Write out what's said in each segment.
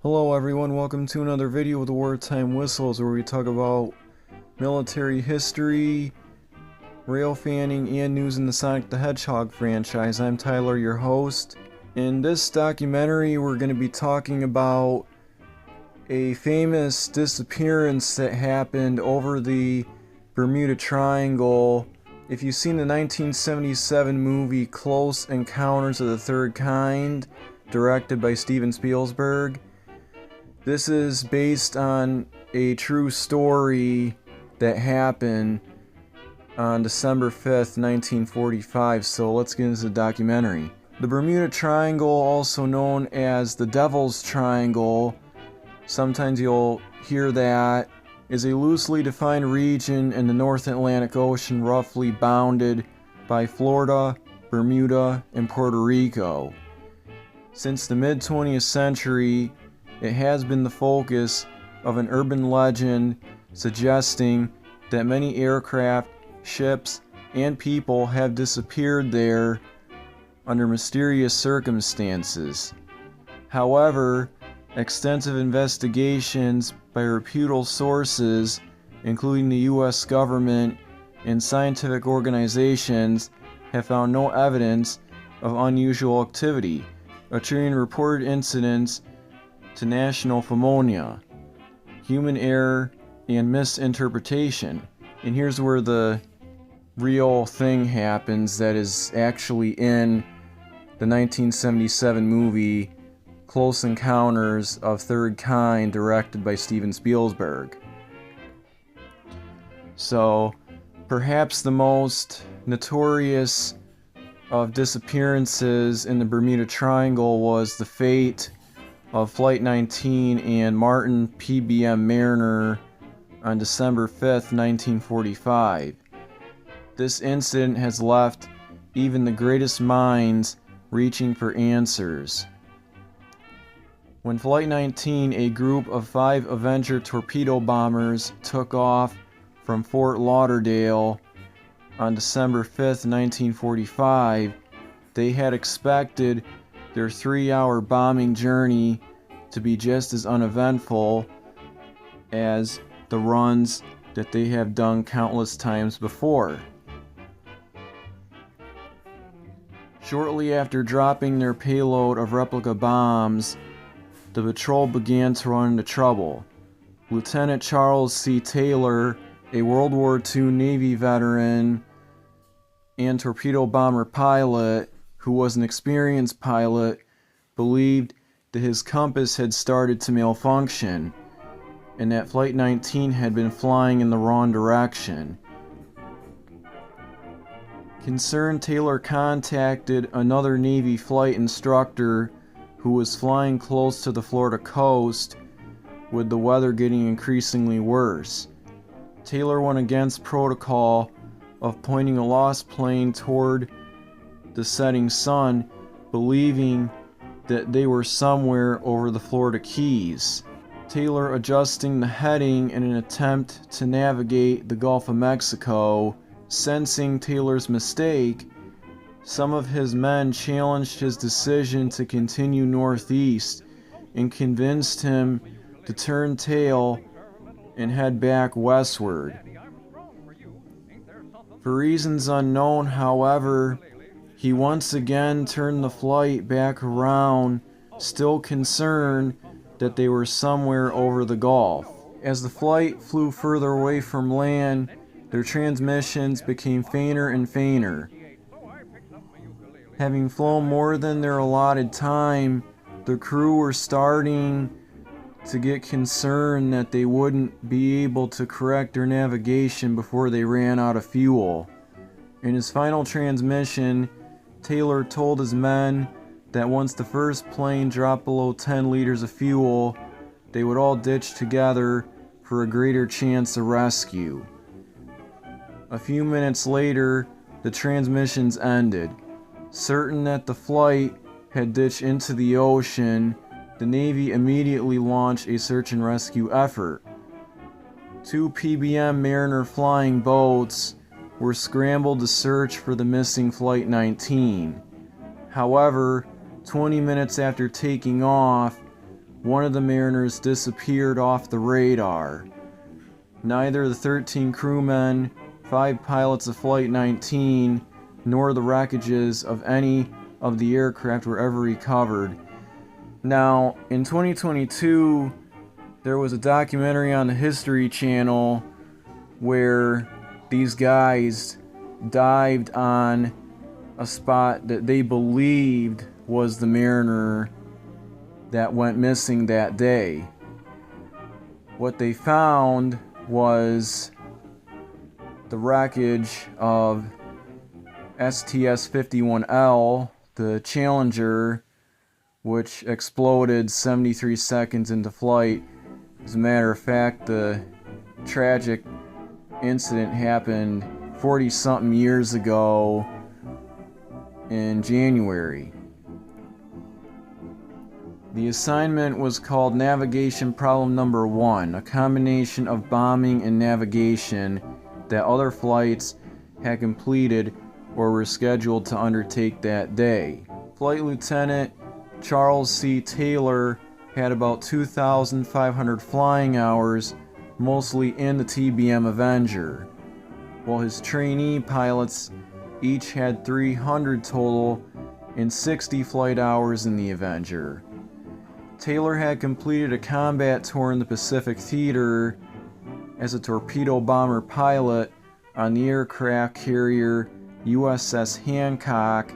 Hello everyone, welcome to another video with the Wartime Whistles, where we talk about military history, rail fanning, and news in the Sonic the Hedgehog franchise. I'm Tyler, your host. In this documentary, we're going to be talking about a famous disappearance that happened over the Bermuda Triangle. If you've seen the 1977 movie Close Encounters of the Third Kind, directed by Steven Spielberg, this is based on a true story that happened on December 5th, 1945, so let's get into the documentary. The Bermuda Triangle, also known as the Devil's Triangle, sometimes you'll hear that, is a loosely defined region in the North Atlantic Ocean roughly bounded by Florida, Bermuda, and Puerto Rico. Since the mid-20th century, it has been the focus of an urban legend suggesting that many aircraft, ships, and people have disappeared there under mysterious circumstances. However, extensive investigations by reputable sources, including the U.S. government and scientific organizations, have found no evidence of unusual activity, attributing reported incidents to national pneumonia, human error, and misinterpretation. And here's where the real thing happens that is actually in the 1977 movie Close Encounters of Third Kind, directed by Steven Spielberg. So, perhaps the most notorious of disappearances in the Bermuda Triangle was the fate of Flight 19 and Martin PBM Mariner on December 5th, 1945. This incident has left even the greatest minds reaching for answers. When Flight 19, a group of 5 Avenger torpedo bombers, took off from Fort Lauderdale on December 5th, 1945, they had expected their 3-hour bombing journey to be just as uneventful as the runs that they have done countless times before. Shortly after dropping their payload of replica bombs, the patrol began to run into trouble. Lieutenant Charles C. Taylor, a World War II Navy veteran and torpedo bomber pilot, who was an experienced pilot, believed that his compass had started to malfunction and that Flight 19 had been flying in the wrong direction. Concerned, Taylor contacted another Navy flight instructor who was flying close to the Florida coast, with the weather getting increasingly worse. Taylor went against protocol of pointing a lost plane toward the setting sun, believing that they were somewhere over the Florida Keys. Taylor, adjusting the heading in an attempt to navigate the Gulf of Mexico, sensing Taylor's mistake, some of his men challenged his decision to continue northeast and convinced him to turn tail and head back westward. For reasons unknown, however, he once again turned the flight back around, still concerned that they were somewhere over the Gulf. As the flight flew further away from land, their transmissions became fainter and fainter. Having flown more than their allotted time, the crew were starting to get concerned that they wouldn't be able to correct their navigation before they ran out of fuel. In his final transmission, Taylor told his men that once the first plane dropped below 10 liters of fuel, they would all ditch together for a greater chance of rescue. A few minutes later, the transmissions ended. Certain that the flight had ditched into the ocean, the Navy immediately launched a search and rescue effort. 2 PBM Mariner flying boats were scrambled to search for the missing Flight 19. However, 20 minutes after taking off, one of the mariners disappeared off the radar. Neither the 13 crewmen, 5 pilots of Flight 19, nor the wreckages of any of the aircraft were ever recovered. Now, in 2022, there was a documentary on the History Channel where these guys dived on a spot that they believed was the Mariner that went missing that day. What they found was the wreckage of STS-51L, the Challenger, which exploded 73 seconds into flight. As a matter of fact, the tragic incident happened 40-something years ago in January. The assignment was called Navigation Problem Number 1, a combination of bombing and navigation that other flights had completed or were scheduled to undertake that day. Flight Lieutenant Charles C. Taylor had about 2,500 flying hours, mostly in the TBM Avenger, while his trainee pilots each had 300 total and 60 flight hours in the Avenger. Taylor had completed a combat tour in the Pacific Theater as a torpedo bomber pilot on the aircraft carrier USS Hancock.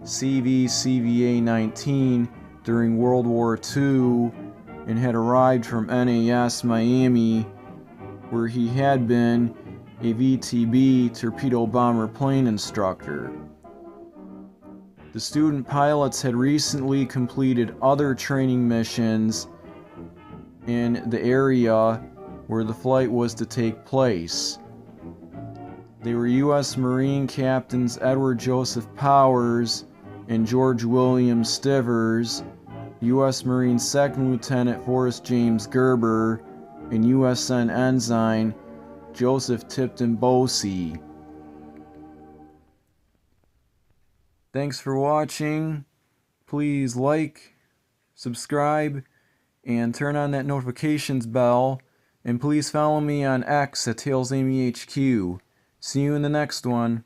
CV-CVA-19 during World War II and had arrived from NAS Miami, where he had been a VTB torpedo bomber plane instructor. The student pilots had recently completed other training missions in the area where the flight was to take place. They were U.S. Marine Captains Edward Joseph Powers and George William Stivers, U.S. Marine Second Lieutenant Forrest James Gerber, and USN Ensign Joseph Tipton Bosey. Thanks for watching. Please like, subscribe, and turn on that notifications bell. And please follow me on X at TailsAmyHQ. See you in the next one.